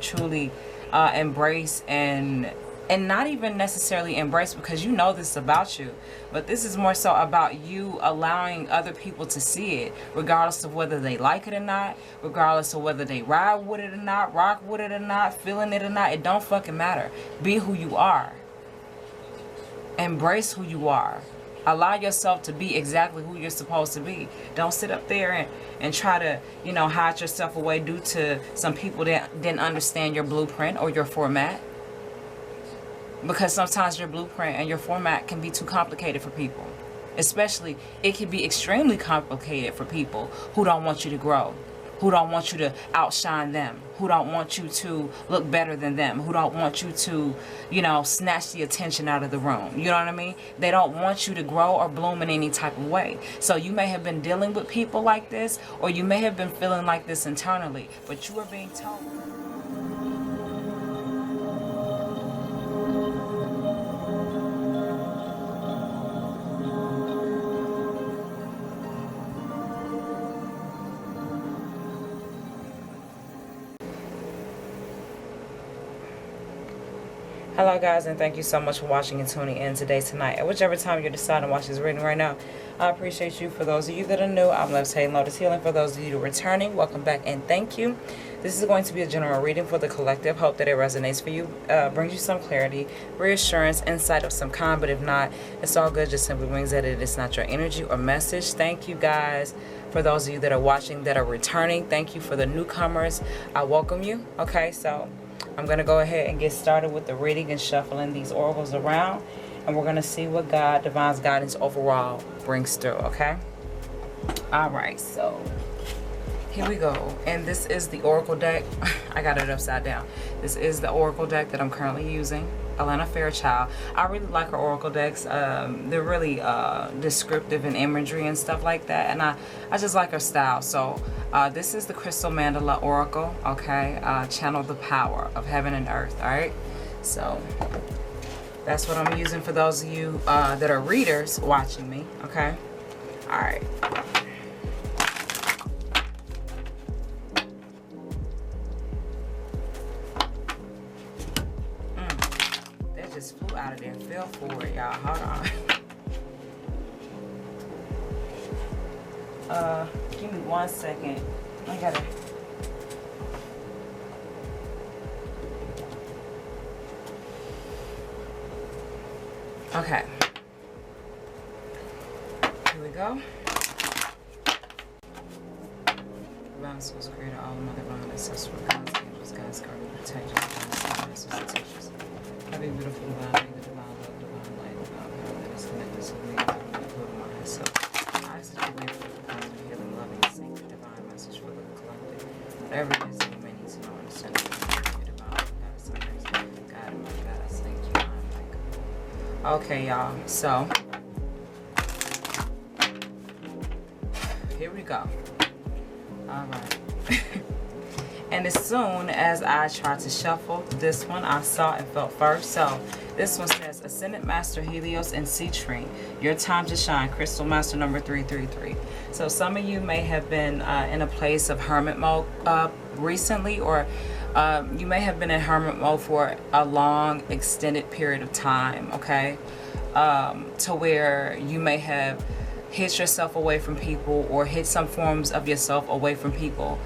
truly embrace and not even necessarily embrace, because you know this about you, but this is more so about you allowing other people to see it, regardless of whether they like it or not, regardless of whether they ride with it or not, rock with it or not, feeling it or not. It don't fucking matter. Be who you are. Embrace who you are. Allow yourself to be exactly who you're supposed to be. Don't sit up there and try to, you know, hide yourself away due to some people that didn't understand your blueprint or your format. Because sometimes your blueprint and your format can be too complicated for people. Especially, it can be extremely complicated for people who don't want you to grow, who don't want you to outshine them, who don't want you to look better than them, who don't want you to, you know, snatch the attention out of the room. You know what I mean? They don't want you to grow or bloom in any type of way. So you may have been dealing with people like this, or you may have been feeling like this internally, but you are being told. Hello guys, and thank you so much for watching and tuning in today, tonight, at whichever time you decide to watch this reading right now. I appreciate you. For those of you that are new, I'm Levitating Lotus Healing. For those of you that are returning, welcome back and thank you. This is going to be a general reading for the collective. Hope that it resonates for you, brings you some clarity, reassurance, insight of some kind, but if not, it's all good. Just simply means that it is not your energy or message. Thank you guys. For those of you that are watching that are returning, thank you. For the newcomers, I welcome you. Okay, so I'm going to go ahead and get started with the reading and shuffling these oracles around. And we're going to see what God, Divine's guidance overall brings through, okay? Alright, so here we go. And this is the oracle deck. I got it upside down. This is the oracle deck that I'm currently using. Alana Fairchild. I really like her oracle decks. They're really descriptive in imagery and stuff like that. And I just like her style. So this is the Crystal Mandala Oracle. Okay. Channel the power of heaven and earth. Alright. So that's what I'm using for those of you that are readers watching me. Okay. Alright. Flew out of there and fell for it, y'all. Hold on. Give me 1 second. I gotta. Okay. Here we go. Divine source creator, all of my divine ancestral gods, angels, guides, guardians, protectors, teachers. Have a beautiful divine, the divine love, divine light, divine power that is connected to me, including myself. I ask that you wait for the divine, healing, loving, sacred, divine message for the collective. Whatever it is that you may need to know, understand your divine guidance, God, my guidance, thank you, I'm like. Okay, y'all, so here we go. Alright. And as soon as I tried to shuffle this one, I saw and felt first. So this one says, Ascended Master Helios and Citrine, your time to shine, Crystal Master number 333. So some of you may have been in a place of hermit mode recently, or you may have been in hermit mode for a long, extended period of time, okay? To where you may have hid yourself away from people or hid some forms of yourself away from people.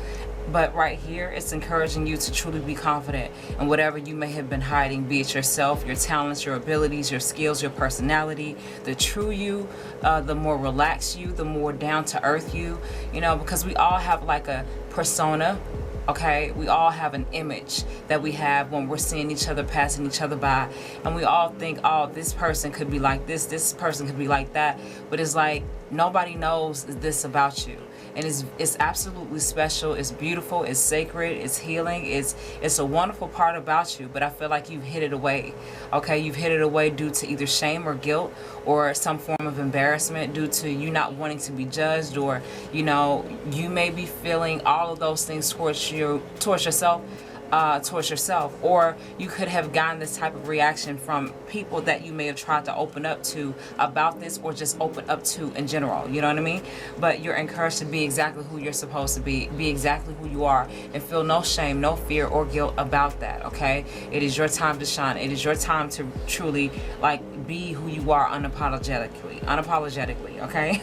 But right here, it's encouraging you to truly be confident in whatever you may have been hiding, be it yourself, your talents, your abilities, your skills, your personality, the true you, the more relaxed you, the more down to earth you, you know, because we all have like a persona, okay? We all have an image that we have when we're seeing each other, passing each other by, and we all think, oh, this person could be like this person could be like that, but it's like nobody knows this about you. And it's absolutely special, it's beautiful, it's sacred, it's healing, it's a wonderful part about you, but I feel like you've hid it away, okay? You've hid it away due to either shame or guilt or some form of embarrassment due to you not wanting to be judged, or, you know, you may be feeling all of those things towards yourself towards yourself, or you could have gotten this type of reaction from people that you may have tried to open up to about this, or just open up to in general, you know what I mean? But you're encouraged to be exactly who you're supposed to be exactly who you are, and feel no shame, no fear or guilt about that. Okay, it is your time to shine. It is your time to truly like be who you are unapologetically. Okay.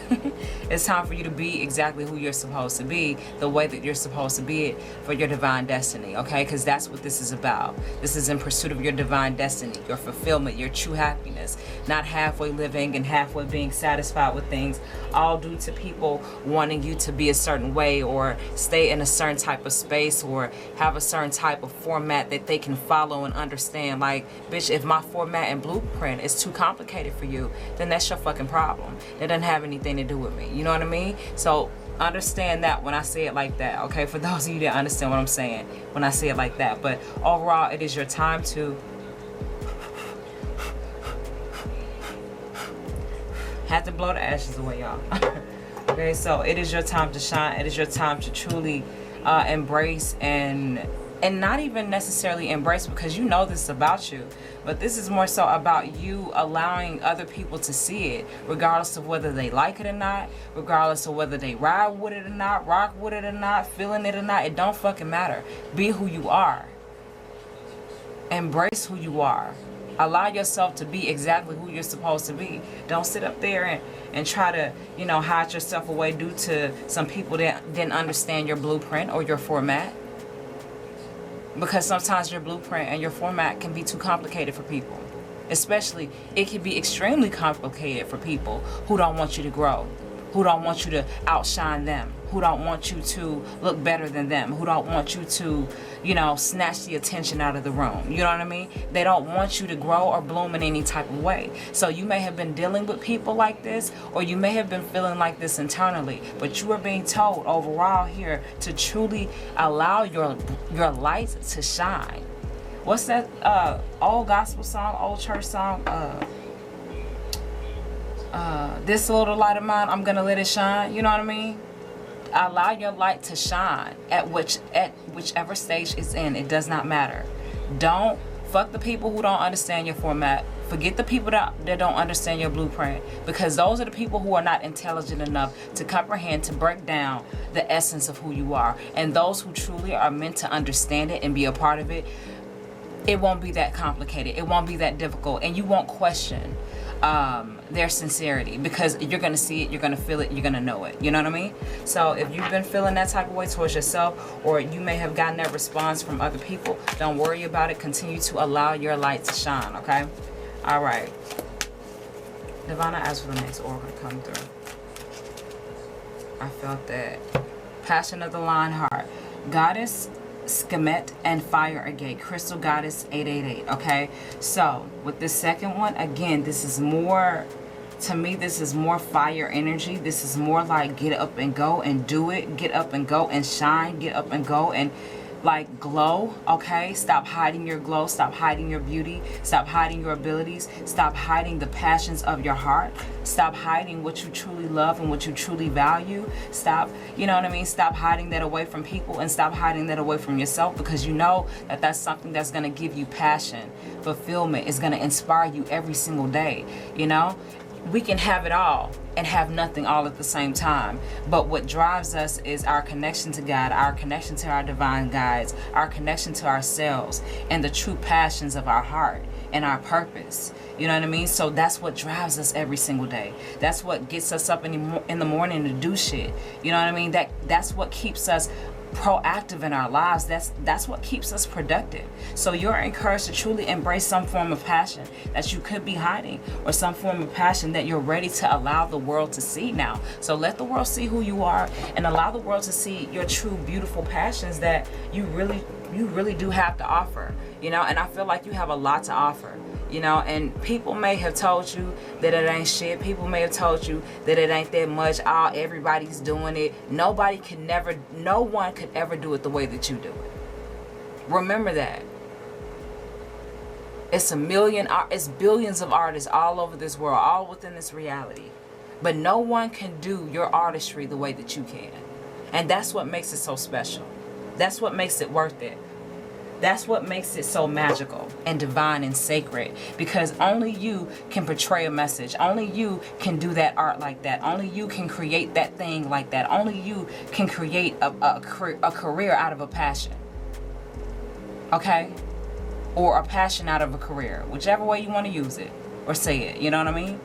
It's time for you to be exactly who you're supposed to be, the way that you're supposed to be it for your divine destiny. Okay, because that's what this is about. This is in pursuit of your divine destiny, your fulfillment, your true happiness, not halfway living and halfway being satisfied with things, all due to people wanting you to be a certain way, or stay in a certain type of space, or have a certain type of format that they can follow and understand. Like, bitch, if my format and blueprint is too complicated for you, then that's your fucking problem. That doesn't have anything to do with me. You know what I mean? So understand that when I say it like that, okay? For those of you that understand what I'm saying when I say it like that. But overall, it is your time to have to blow the ashes away, y'all. Okay, so it is your time to shine. It is your time to truly embrace and not even necessarily embrace, because you know this is about you, but this is more so about you allowing other people to see it, regardless of whether they like it or not, regardless of whether they ride with it or not, rock with it or not, feeling it or not. It don't fucking matter. Be who you are. Embrace who you are. Allow yourself to be exactly who you're supposed to be. Don't sit up there and try to, you know, hide yourself away due to some people that didn't understand your blueprint or your format. Because sometimes your blueprint and your format can be too complicated for people. Especially, it can be extremely complicated for people who don't want you to grow, who don't want you to outshine them, who don't want you to look better than them, who don't want you to, you know, snatch the attention out of the room. You know what I mean? They don't want you to grow or bloom in any type of way. So you may have been dealing with people like this, or you may have been feeling like this internally, but you are being told overall here to truly allow your light to shine. What's that old gospel song, old church song? This little light of mine, I'm gonna let it shine. You know what I mean? Allow your light to shine at whichever stage it's in. It does not matter. Don't fuck the people who don't understand your format. Forget the people that don't understand your blueprint, because those are the people who are not intelligent enough to comprehend, to break down the essence of who you are. And those who truly are meant to understand it and be a part of it, it won't be that complicated. It won't be that difficult, and you won't question their sincerity, because you're gonna see it, you're gonna feel it, you're gonna know it. You know what I mean? So if you've been feeling that type of way towards yourself, or you may have gotten that response from other people, don't worry about it. Continue to allow your light to shine. Okay? All right. Divine, I ask for the next oracle to come through. I felt that. Passion of the Lion Heart. Goddess Skemet and Fire Agate, Crystal Goddess 888. Okay, so with the second one, again, this is more, to me, this is more fire energy. This is more like get up and go and do it. Get up and go and shine. Get up and go and like glow. Okay, stop hiding your glow. Stop hiding your beauty. Stop hiding your abilities. Stop hiding the passions of your heart. Stop hiding what you truly love and what you truly value. Stop, you know what I mean? Stop hiding that away from people, and stop hiding that away from yourself, because you know that that's something that's going to give you passion, fulfillment. It's going to inspire you every single day. You know, we can have it all and have nothing all at the same time. But what drives us is our connection to God, our connection to our divine guides, our connection to ourselves, and the true passions of our heart and our purpose. You know what I mean? So that's what drives us every single day. That's what gets us up in the morning to do shit. You know what I mean? That's what keeps us proactive in our lives. That's what keeps us productive. So you're encouraged to truly embrace some form of passion that you could be hiding, or some form of passion that you're ready to allow the world to see now. So let the world see who you are, and allow the world to see your true beautiful passions that you really do have to offer. You know, and I feel like you have a lot to offer. You know, and people may have told you that it ain't shit. People may have told you that it ain't that much. Everybody's doing it. No one could ever do it the way that you do it. Remember that. It's billions of artists all over this world, all within this reality. But no one can do your artistry the way that you can. And that's what makes it so special. That's what makes it worth it. That's what makes it so magical and divine and sacred, because only you can portray a message. Only you can do that art like that. Only you can create that thing like that. Only you can create a career out of a passion. Okay? Or a passion out of a career. Whichever way you want to use it or say it. You know what I mean?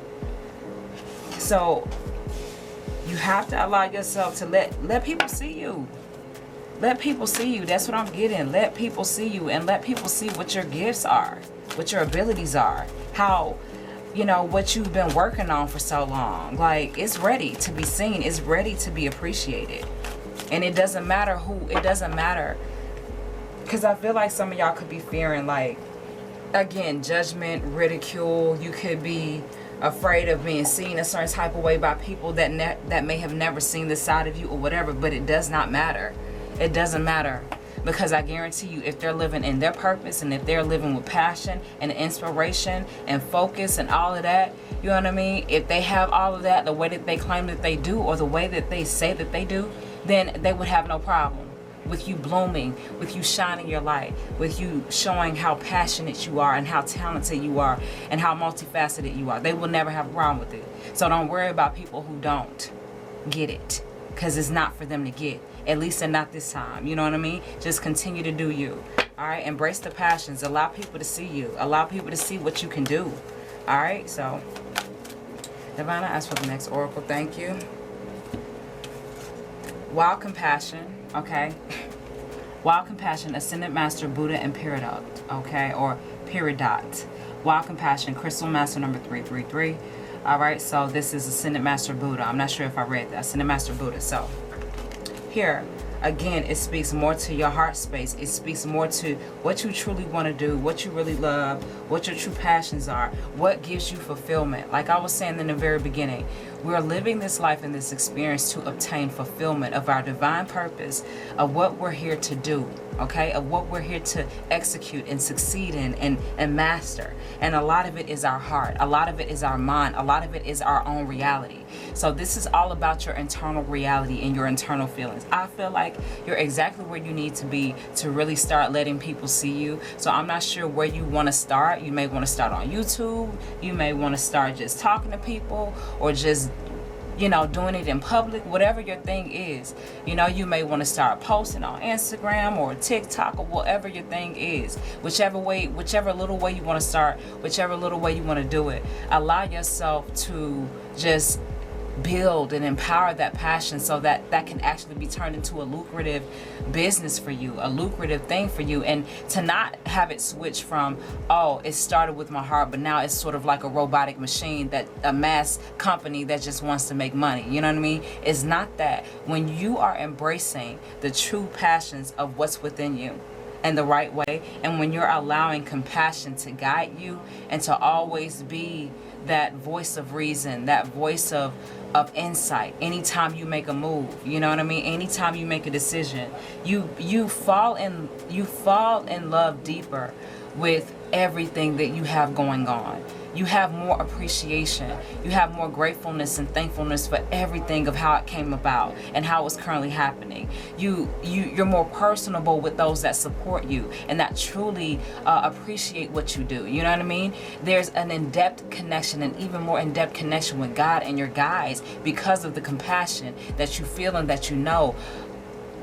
So you have to allow yourself to let people see you. Let people see you. That's what I'm getting. Let people see you, and let people see what your gifts are, what your abilities are, how, you know, what you've been working on for so long. Like, it's ready to be seen. It's ready to be appreciated. And it doesn't matter who. It doesn't matter. Because I feel like some of y'all could be fearing, like, again, judgment, ridicule. You could be afraid of being seen a certain type of way by people that may have never seen this side of you or whatever. But it does not matter. It doesn't matter, because I guarantee you, if they're living in their purpose, and if they're living with passion and inspiration and focus and all of that, you know what I mean? If they have all of that, the way that they claim that they do, or the way that they say that they do, then they would have no problem with you blooming, with you shining your light, with you showing how passionate you are and how talented you are and how multifaceted you are. They will never have a problem with it. So don't worry about people who don't get it, because it's not for them to get. At least not this time. You know what I mean? Just continue to do you. Alright? Embrace the passions. Allow people to see you. Allow people to see what you can do. Alright? So, Divine, I ask for the next oracle. Thank you. Wild Compassion. Okay? Wild Compassion, Ascended Master, Buddha, and Peridot. Okay? Or Peridot. Wild Compassion, Crystal Master number 333. Alright? So, this is Ascended Master Buddha. I'm not sure if I read that. Ascended Master Buddha. So, here, again, it speaks more to your heart space. It speaks more to what you truly want to do, what you really love, what your true passions are, what gives you fulfillment. Like I was saying in the very beginning, we're living this life and this experience to obtain fulfillment of our divine purpose, of what we're here to do, okay, of what we're here to execute and succeed in and master. And a lot of it is our heart, a lot of it is our mind, a lot of it is our own reality. So this is all about your internal reality and your internal feelings. I feel like you're exactly where you need to be to really start letting people see you. So I'm not sure where you want to start. You may want to start on YouTube. You may want to start just talking to people, or just, you know, doing it in public. Whatever your thing is, you know, you may want to start posting on Instagram or TikTok or whatever your thing is. Whichever way, whichever little way you want to start, whichever little way you want to do it, allow yourself to just build and empower that passion, so that that can actually be turned into a lucrative business for you, a lucrative thing for you, and to not have it switch from, oh, it started with my heart, but now it's sort of like a robotic machine, that a mass company that just wants to make money. You know what I mean? It's not that. When you are embracing the true passions of what's within you in the right way, and when you're allowing compassion to guide you and to always be that voice of reason, that voice of insight, anytime you make a move, you know what I mean? Anytime you make a decision, you fall in love deeper with everything that you have going on. You have more appreciation. You have more gratefulness and thankfulness for everything of how it came about and how it's currently happening. You're more personable with those that support you and that truly appreciate what you do. You know what I mean? There's an in-depth connection, and even more in-depth connection with God and your guides, because of the compassion that you feel and that you know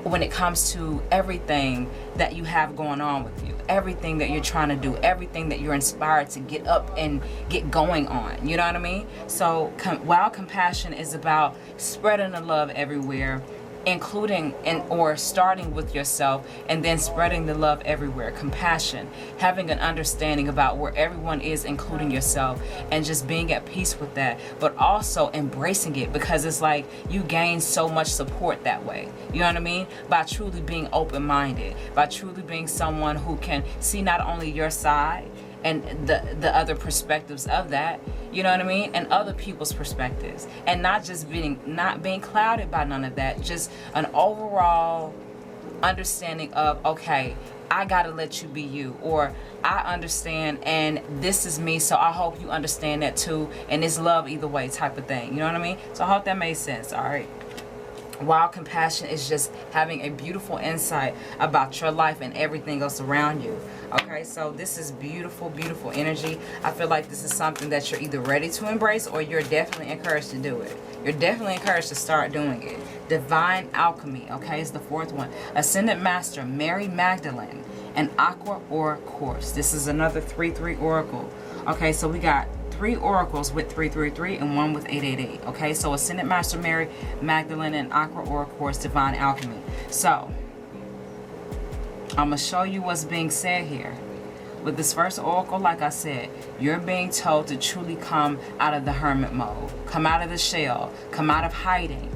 when it comes to everything that you have going on with you, everything that you're trying to do, everything that you're inspired to get up and get going on. You know what I mean? So Wild Compassion is about spreading the love everywhere, including or starting with yourself, and then spreading the love everywhere. Compassion, having an understanding about where everyone is, including yourself, and just being at peace with that, but also embracing it, because it's like you gain so much support that way. You know what I mean? By truly being open-minded, by truly being someone who can see not only your side and the other perspectives of that, you know what I mean, and other people's perspectives, and not being clouded by none of that. Just an overall understanding of, okay, I gotta let you be you, or I understand and this is me, so I hope you understand that too, and it's love either way type of thing. You know what I mean? So I hope that made sense. All right. Wild compassion is just having a beautiful insight about your life and everything else around you. Okay, so this is beautiful, beautiful energy. I feel like this is something that you're either ready to embrace or you're definitely encouraged to do it. You're definitely encouraged to start doing it. Divine alchemy, okay, is the fourth one. Ascended Master Mary Magdalene, an Aqua Aura course. This is another 3-3 oracle. Okay, so we got 3 oracles with 333 and 1 with 888. Okay, so Ascended Master Mary Magdalene and Aqua Aura course, Divine Alchemy. So I'm gonna show you what's being said here. With this first oracle, like I said, you're being told to truly come out of the hermit mode, come out of the shell, come out of hiding.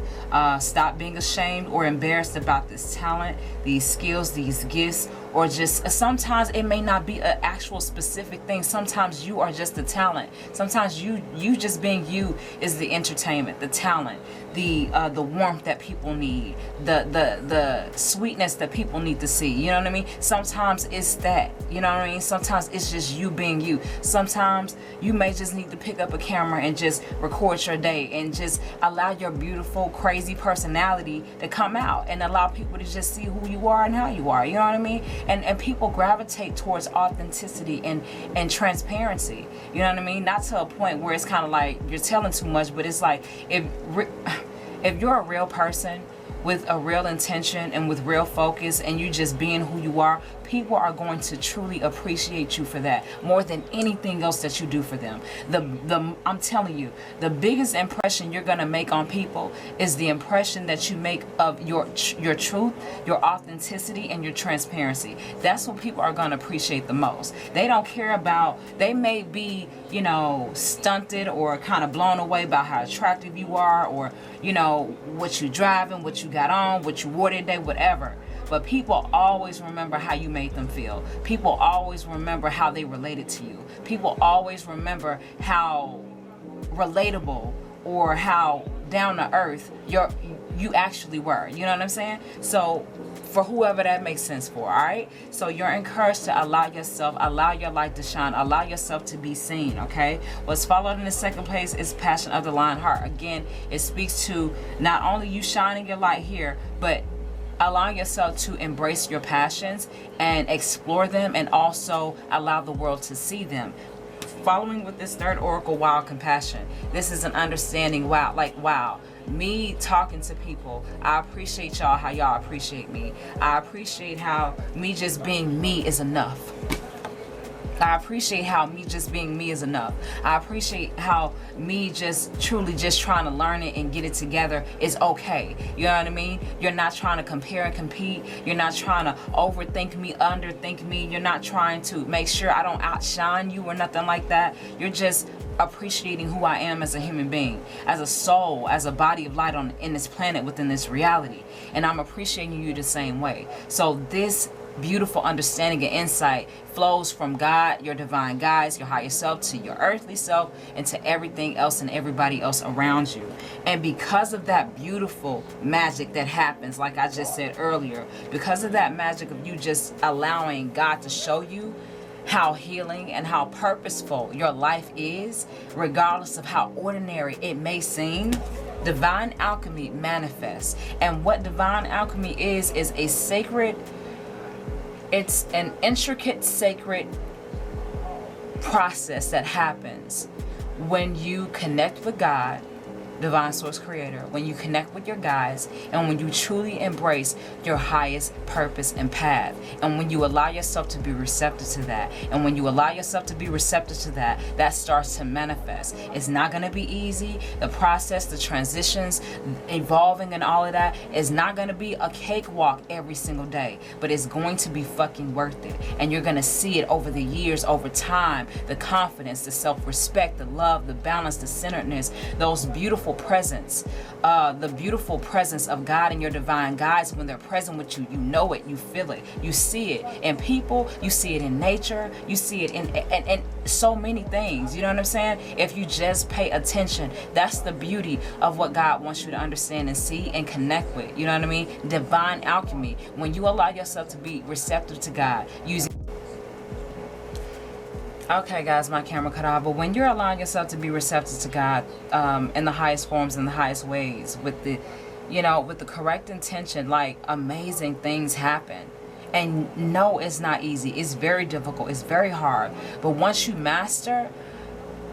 Stop being ashamed or embarrassed about this talent, these skills, these gifts, or just sometimes it may not be an actual specific thing. Sometimes you are just the talent. Sometimes you just being you is the entertainment, the talent, the warmth that people need, the sweetness that people need to see. You know what I mean? Sometimes it's that. You know what I mean? Sometimes it's just you being you. Sometimes you may just need to pick up a camera and just record your day and just allow your beautiful, crazy personality to come out and allow people to just see who you are and how you are. You know what I mean? And people gravitate towards authenticity and transparency. You know what I mean? Not to a point where it's kind of like you're telling too much, but it's like if you're a real person with a real intention and with real focus and you just being who you are, people are going to truly appreciate you for that more than anything else that you do for them. I'm telling you, the biggest impression you're going to make on people is the impression that you make of your truth, your authenticity, and your transparency. That's what people are going to appreciate the most. They don't care about, they may be, you know, stunted or kind of blown away by how attractive you are, or, you know, what you driving, what you got on, what you wore today, whatever. But people always remember how you made them feel. People always remember how they related to you. People always remember how relatable or how down to earth you actually were. You know what I'm saying? So for whoever that makes sense for, all right? So you're encouraged to allow yourself, allow your light to shine, allow yourself to be seen, okay? What's followed in the second place is Passion of the Lion Heart. Again, it speaks to not only you shining your light here, but allowing yourself to embrace your passions and explore them, and also allow the world to see them. Following with this third oracle, Wild Compassion. This is an understanding, wow, me talking to people, I appreciate y'all how y'all appreciate me. I appreciate how me just being me is enough. I appreciate how me just being me is enough. I appreciate how me just truly just trying to learn it and get it together is okay. You know what I mean? You're not trying to compare and compete. You're not trying to overthink me, underthink me. You're not trying to make sure I don't outshine you or nothing like that. You're just appreciating who I am as a human being, as a soul, as a body of light in this planet, within this reality. And I'm appreciating you the same way. So this beautiful understanding and insight flows from God, your divine guides, your higher self, to your earthly self, and to everything else and everybody else around you. And because of that beautiful magic that happens, like I just said earlier, because of that magic of you just allowing God to show you how healing and how purposeful your life is, regardless of how ordinary it may seem, divine alchemy manifests. And what divine alchemy is a sacred, it's an intricate, sacred process that happens when you connect with God, divine source creator, when you connect with your guides, and when you truly embrace your highest purpose and path, and when you allow yourself to be receptive to that, and when you allow yourself to be receptive to that, that starts to manifest. It's not going to be easy. The process, the transitions, evolving and all of that is not going to be a cakewalk every single day, but it's going to be fucking worth it. And you're going to see it over the years, over time, the confidence, the self-respect, the love, the balance, the centeredness, those beautiful presence, the beautiful presence of God and your divine guides. When they're present with you, you know it, you feel it, you see it in people, you see it in nature, you see it in so many things. You know what I'm saying? If you just pay attention, that's the beauty of what God wants you to understand and see and connect with. You know what I mean? Divine alchemy. When you allow yourself to be receptive to God, using okay, guys, my camera cut off. But when you're allowing yourself to be receptive to God in the highest forms, in the highest ways, with the you know, with the correct intention, like amazing things happen. And no, it's not easy. It's very difficult. It's very hard. But once you master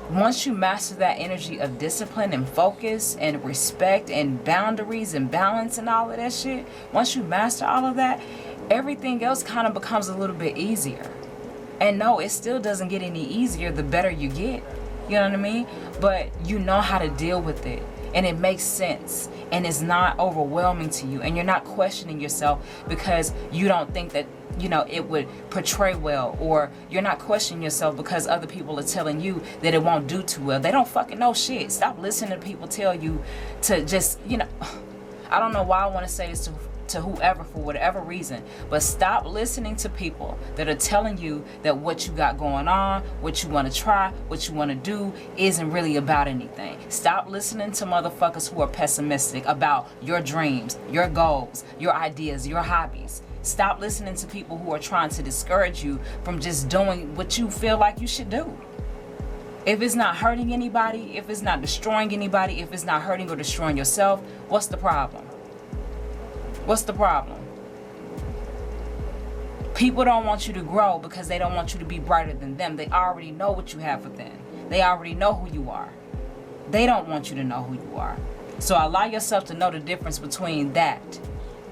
that energy of discipline and focus and respect and boundaries and balance and all of that shit, once you master all of that, everything else kind of becomes a little bit easier. And no, it still doesn't get any easier the better you get. You know what I mean? But you know how to deal with it. And it makes sense. And it's not overwhelming to you. And you're not questioning yourself because you don't think that, you know, it would portray well. Or you're not questioning yourself because other people are telling you that it won't do too well. They don't fucking know shit. Stop listening to people tell you to just, you know, I don't know why I want to say this to whoever for whatever reason, but stop listening to people that are telling you that what you got going on, what you want to try, what you want to do isn't really about anything. Stop listening to motherfuckers who are pessimistic about your dreams, your goals, your ideas, your hobbies. Stop listening to people who are trying to discourage you from just doing what you feel like you should do. If it's not hurting anybody, if it's not destroying anybody, if it's not hurting or destroying yourself, what's the problem? What's the problem? People don't want you to grow because they don't want you to be brighter than them. They already know what you have within. They already know who you are. They don't want you to know who you are. So allow yourself to know the difference between that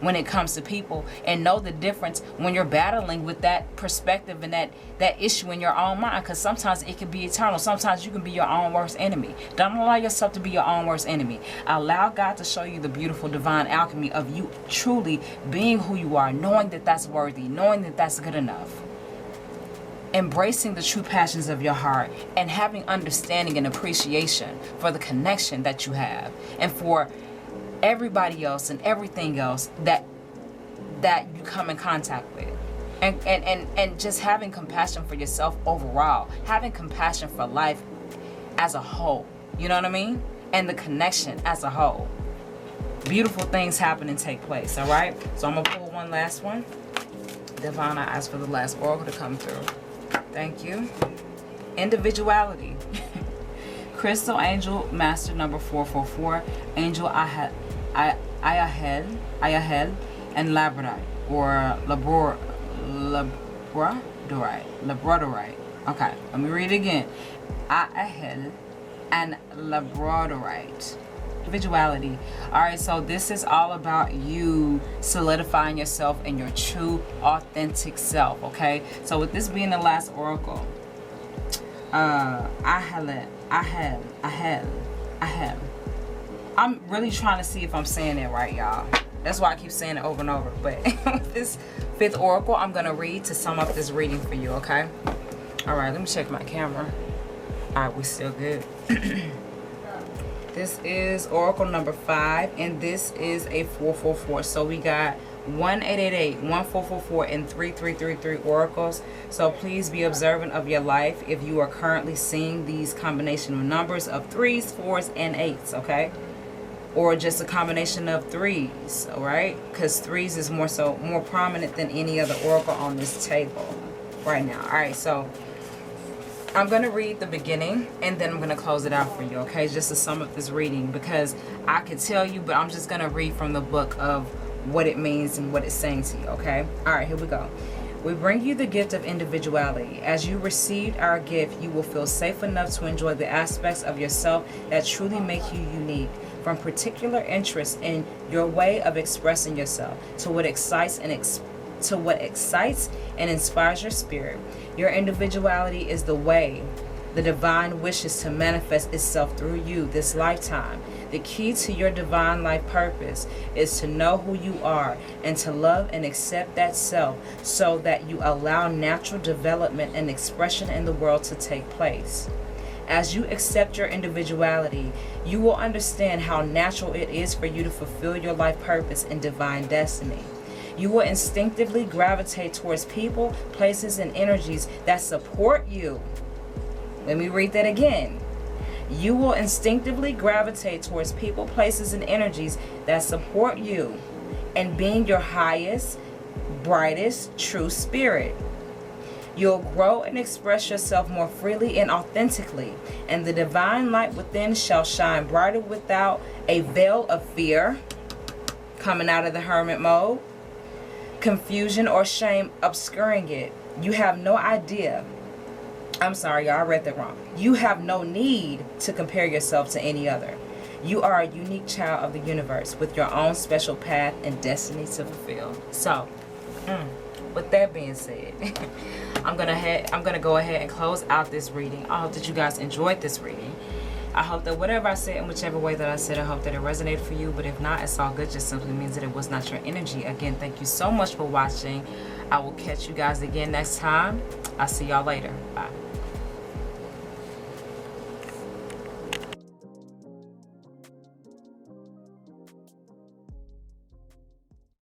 when it comes to people, and know the difference when you're battling with that perspective and that issue in your own mind, because sometimes it can be eternal. Sometimes you can be your own worst enemy. Don't allow yourself to be your own worst enemy. Allow God to show you the beautiful divine alchemy of you truly being who you are, knowing that that's worthy, knowing that that's good enough, embracing the true passions of your heart, and having understanding and appreciation for the connection that you have and for everybody else and everything else that you come in contact with, and just having compassion for yourself overall, having compassion for life as a whole, you know what I mean, and the connection as a whole. Beautiful things happen and take place. All right, so I'm gonna pull one last one. Divine, I ask for the last oracle to come through. Thank you. Individuality. Crystal Angel Master number 444, Angel Ayahel, and Labradorite, or Labradorite. Okay, let me read it again. Ayahel and Labradorite. Individuality. Alright, so this is all about you solidifying yourself in your true, authentic self, okay? So with this being the last oracle, Ayahel. I'm really trying to see if I'm saying it right, y'all. That's why I keep saying it over and over. But this fifth oracle, I'm going to read to sum up this reading for you, okay? All right, let me check my camera. All right, we still good. This is oracle number 5, and this is a 444. So we got 1888, 1444, and 3333 oracles. So please be observant of your life if you are currently seeing these combination of numbers of 3s, 4s, and 8s, okay? Or just a combination of 3s, all right? Because 3s is more prominent than any other oracle on this table right now. All right, so I'm going to read the beginning, and then I'm going to close it out for you, okay? Just to sum up this reading, because I could tell you, but I'm just going to read from the book of what it means and what it's saying to you, okay? All right, here we go. We bring you the gift of individuality. As you received our gift, you will feel safe enough to enjoy the aspects of yourself that truly make you unique, from particular interest in your way of expressing yourself to what excites and inspires your spirit. Your individuality is the way the divine wishes to manifest itself through you this lifetime. The key to your divine life purpose is to know who you are and to love and accept that self, so that you allow natural development and expression in the world to take place. As you accept your individuality, you will understand how natural it is for you to fulfill your life purpose and divine destiny. You will instinctively gravitate towards people, places, and energies that support you. Let me read that again. You will instinctively gravitate towards people, places, and energies that support you and being your highest, brightest, true spirit. You'll grow and express yourself more freely and authentically, and the divine light within shall shine brighter without a veil of fear, coming out of the hermit mode. Confusion or shame obscuring it. You have no idea. I'm sorry, y'all, I read that wrong. You have no need to compare yourself to any other. You are a unique child of the universe with your own special path and destiny to fulfill. So, with that being said, I'm gonna go ahead and close out this reading. I hope that you guys enjoyed this reading. I hope that whatever I said, in whichever way that I said, I hope that it resonated for you. But if not, it's all good. Just simply means that it was not your energy. Again, thank you so much for watching. I will catch you guys again next time. I'll see y'all later. Bye.